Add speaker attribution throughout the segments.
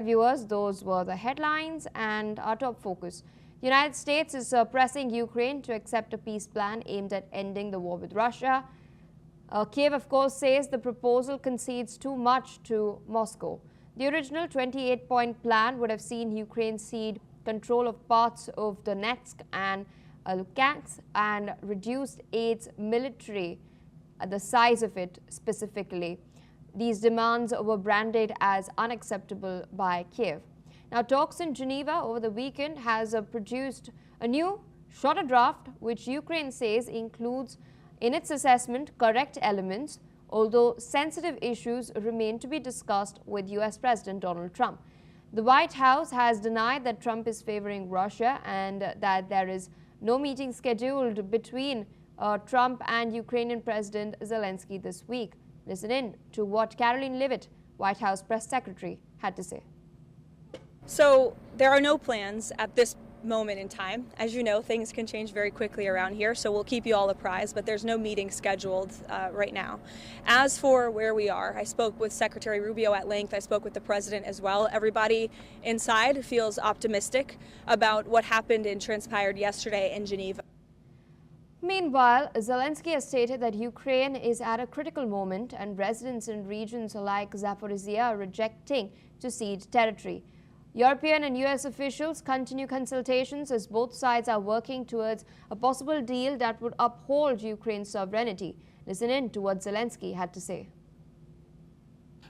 Speaker 1: Viewers, those were the headlines and our top focus. The United States is pressing Ukraine to accept a peace plan aimed at ending the war with Russia. Kiev, of course, says the proposal concedes too much to Moscow. The original 28-point plan would have seen Ukraine cede control of parts of Donetsk and Luhansk and reduced its military, the size of it specifically. These demands were branded as unacceptable by Kiev. Now, talks in Geneva over the weekend has produced a new, shorter draft, which Ukraine says includes, in its assessment, correct elements, although sensitive issues remain to be discussed with US President Donald Trump. The White House has denied that Trump is favoring Russia and that there is no meeting scheduled between Trump and Ukrainian President Zelensky this week. Listen in to what Caroline Leavitt, White House press secretary, had to say.
Speaker 2: So there are no plans at this moment in time. As you know, things can change very quickly around here, so we'll keep you all apprised, but there's no meeting scheduled right now. As for where we are, I spoke with Secretary Rubio at length. I spoke with the president as well. Everybody inside feels optimistic about what happened and transpired yesterday in Geneva.
Speaker 1: Meanwhile, Zelensky has stated that Ukraine is at a critical moment and residents in regions like Zaporizhia are rejecting to cede territory. European and US officials continue consultations as both sides are working towards a possible deal that would uphold Ukraine's sovereignty. Listen in to what Zelensky had to say.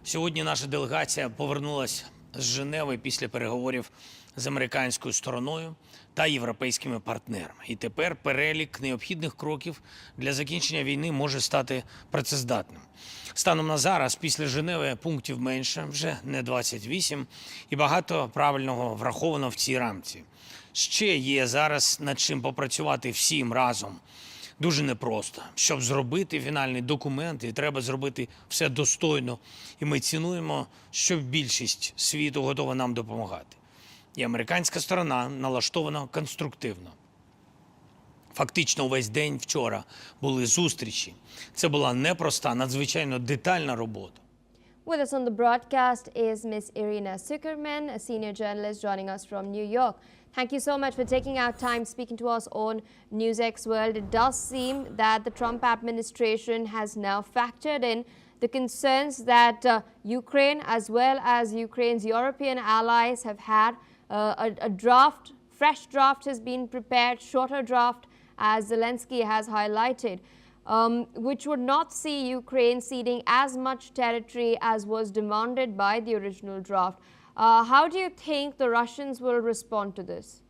Speaker 3: Сьогодні наша делегація повернулася з Женеви після переговорів з американською стороною та європейськими партнерами. І тепер перелік необхідних кроків для закінчення війни може стати працездатним. Станом на зараз, після Женеви, пунктів менше, вже не 28, і багато правильного враховано в цій рамці. Ще є зараз над чим попрацювати всім разом. Дуже непросто. Щоб зробити фінальний документ, і треба зробити все достойно. І ми цінуємо, що більшість світу готова нам допомагати. І американська сторона налаштована конструктивно. Фактично увесь день вчора були зустрічі. Це була непроста, надзвичайно детальна робота.
Speaker 1: With us on the broadcast is Ms. Irina Zuckerman, a senior journalist joining us from New York. Thank you so much for taking out time speaking to us on NewsX World. It does seem that the Trump administration has now factored in the concerns that Ukraine as well as Ukraine's European allies have had. A draft, fresh draft has been prepared, shorter draft, as Zelensky has highlighted, which would not see Ukraine ceding as much territory as was demanded by the original draft. How do you think the Russians will respond to this?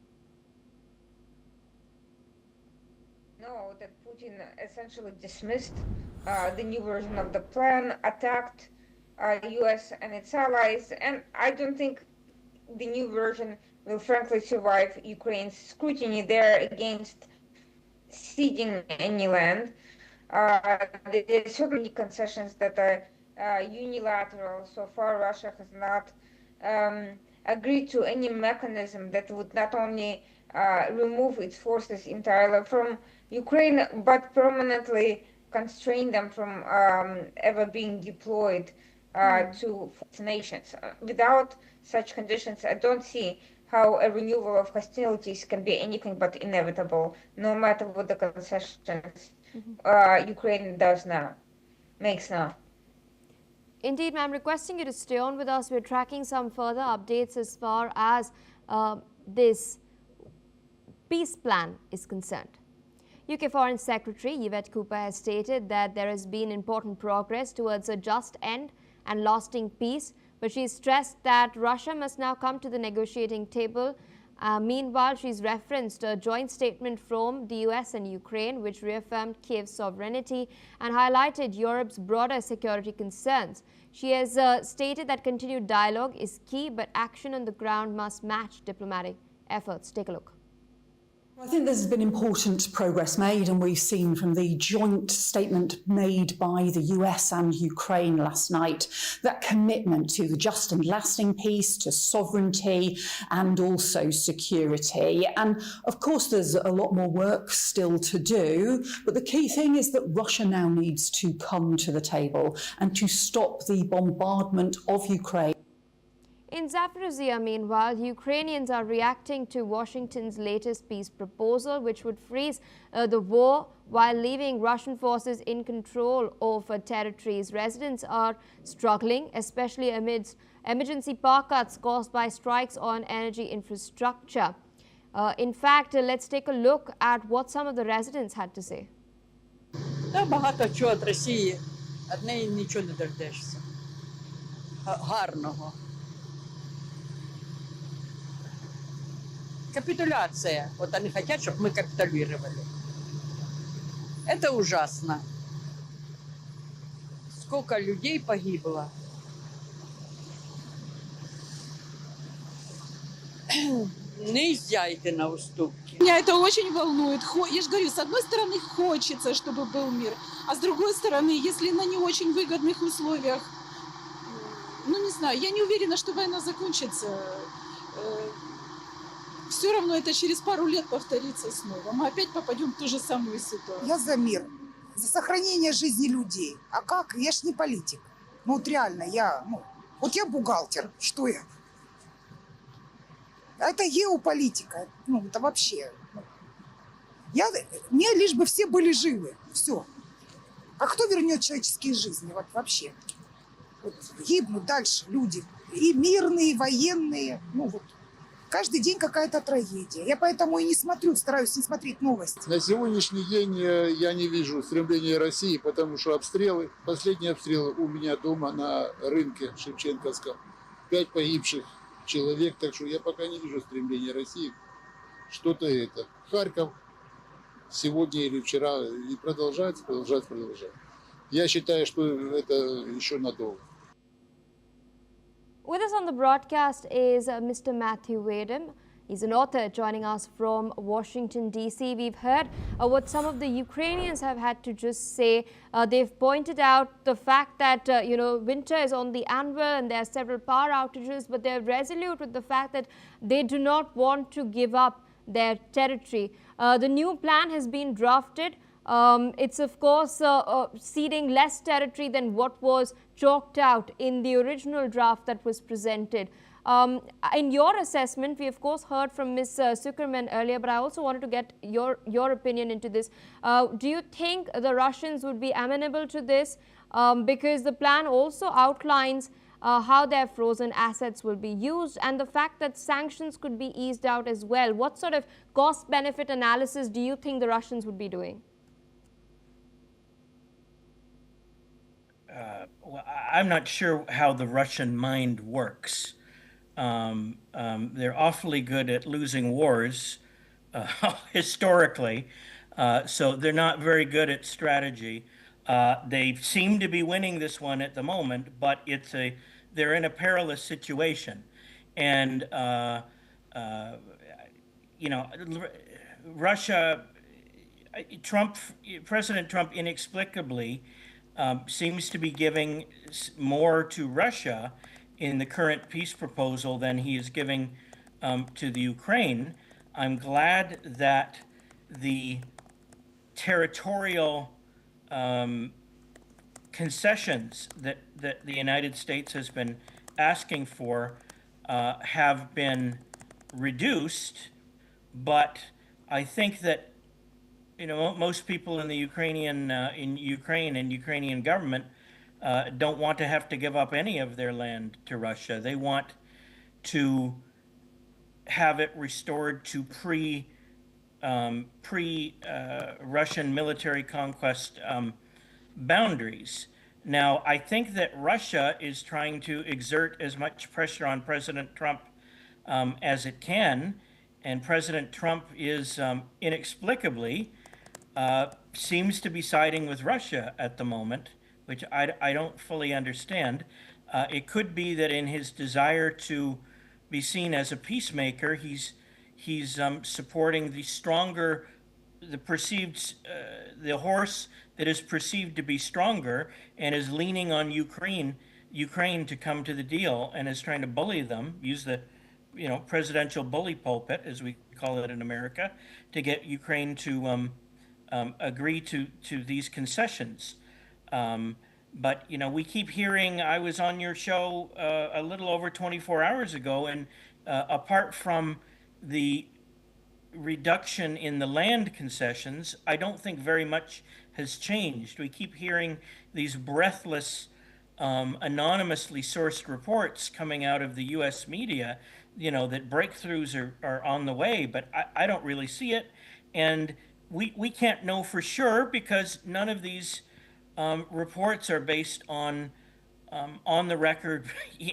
Speaker 4: No, that Putin essentially dismissed the new version of the plan, attacked US and its allies, and I don't think the new version will frankly survive Ukraine's scrutiny there against ceding any land. There are certainly concessions that are unilateral. So far, Russia has not agreed to any mechanism that would not only remove its forces entirely from Ukraine, but permanently constrain them from ever being deployed to nations. Without such conditions, I don't see how a renewal of hostilities can be anything but inevitable, no matter what the concessions Ukraine makes now.
Speaker 1: Indeed, ma'am, requesting you to stay on with us. We're tracking some further updates as far as this peace plan is concerned. UK Foreign Secretary Yvette Cooper has stated that there has been important progress towards a just end and lasting peace, but she stressed that Russia must now come to the negotiating table. Meanwhile, she's referenced a joint statement from the US and Ukraine, which reaffirmed Kiev's sovereignty and highlighted Europe's broader security concerns. She has stated that continued dialogue is key, but action on the ground must match diplomatic efforts. Take a look.
Speaker 5: I think there's been important progress made, and we've seen from the joint statement made by the US and Ukraine last night that commitment to the just and lasting peace, to sovereignty and also security. And of course, there's a lot more work still to do, but the key thing is that Russia now needs to come to the table and to stop the bombardment of Ukraine.
Speaker 1: In Zaporizhia, meanwhile, Ukrainians are reacting to Washington's latest peace proposal, which would freeze the war while leaving Russian forces in control of territories. Residents are struggling, especially amidst emergency power cuts caused by strikes on energy infrastructure. In fact, let's take a look at what some of the residents had to say.
Speaker 6: Та багато чого від Росії, від неї нічого не дождешся. Гарного. Капитуляция. Вот они хотят, чтобы мы капитулировали. Это ужасно. Сколько людей погибло. Нельзя идти на уступки.
Speaker 7: Меня это очень волнует. Я же говорю, с одной стороны хочется, чтобы был мир, а с другой стороны, если на не очень выгодных условиях, ну не знаю, я не уверена, что война закончится. Все равно это через пару лет повторится снова. Мы опять попадем в ту же самую ситуацию.
Speaker 8: Я за мир, за сохранение жизни людей. А как? Я ж не политик. Ну вот реально, вот я бухгалтер, что я? Это геополитика, это вообще. Мне лишь бы все были живы, все. А кто вернет человеческие жизни, вот вообще? Вот гибнут дальше люди, и мирные, и военные, каждый день какая-то трагедия. Я поэтому и не смотрю, стараюсь не смотреть новости.
Speaker 9: На сегодняшний день я не вижу стремления России, потому что обстрелы, последние обстрелы у меня дома на рынке Шевченковском, 5 погибших человек, так что я пока не вижу стремления России что-то это. Харьков сегодня или вчера и продолжать. Я считаю, что это еще надолго.
Speaker 1: With us on the broadcast is Mr. Matthew Wadham. He's an author joining us from Washington, D.C. We've heard what some of the Ukrainians have had to just say. They've pointed out the fact that, winter is on the anvil and there are several power outages, but they're resolute with the fact that they do not want to give up their territory. The new plan has been drafted. It's, of course, ceding less territory than what was chalked out in the original draft that was presented. In your assessment, we of course heard from Ms. Zuckerman earlier, but I also wanted to get your opinion into this. Do you think the Russians would be amenable to this? Because the plan also outlines how their frozen assets will be used and the fact that sanctions could be eased out as well. What sort of cost-benefit analysis do you think the Russians would be doing?
Speaker 10: Well, I'm not sure how the Russian mind works. They're awfully good at losing wars historically, so they're not very good at strategy. They seem to be winning this one at the moment, but they're in a perilous situation. And, Russia, President Trump inexplicably seems to be giving more to Russia in the current peace proposal than he is giving to the Ukraine. I'm glad that the territorial concessions that the United States has been asking for have been reduced, but I think that most people in the Ukrainian and Ukrainian government don't want to have to give up any of their land to Russia. They want to have it restored to pre-Russian military conquest boundaries. Now, I think that Russia is trying to exert as much pressure on President Trump as it can, and President Trump is inexplicably seems to be siding with Russia at the moment, which I don't fully understand. It could be that in his desire to be seen as a peacemaker, he's supporting the stronger, the horse that is perceived to be stronger, and is leaning on Ukraine to come to the deal, and is trying to bully them, use the presidential bully pulpit, as we call it in America, to get Ukraine to agree to these concessions. But, you know, we keep hearing, I was on your show a little over 24 hours ago, and apart from the reduction in the land concessions, I don't think very much has changed. We keep hearing these breathless, anonymously sourced reports coming out of the US media, you know, that breakthroughs are on the way, but I don't really see it. And we can't know for sure because none of these reports are based on the record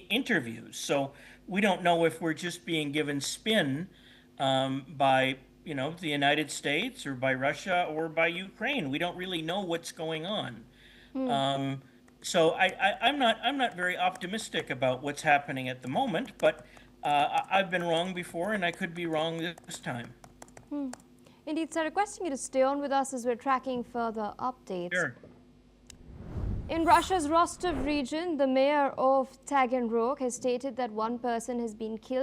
Speaker 10: interviews. So we don't know if we're just being given spin by, you know, the United States or by Russia or by Ukraine. We don't really know what's going on. So I'm not very optimistic about what's happening at the moment, but I've been wrong before and I could be wrong this time.
Speaker 1: Indeed, sir, requesting you to stay on with us as we're tracking further updates.
Speaker 10: Sure.
Speaker 1: In Russia's Rostov region, the mayor of Taganrog has stated that one person has been killed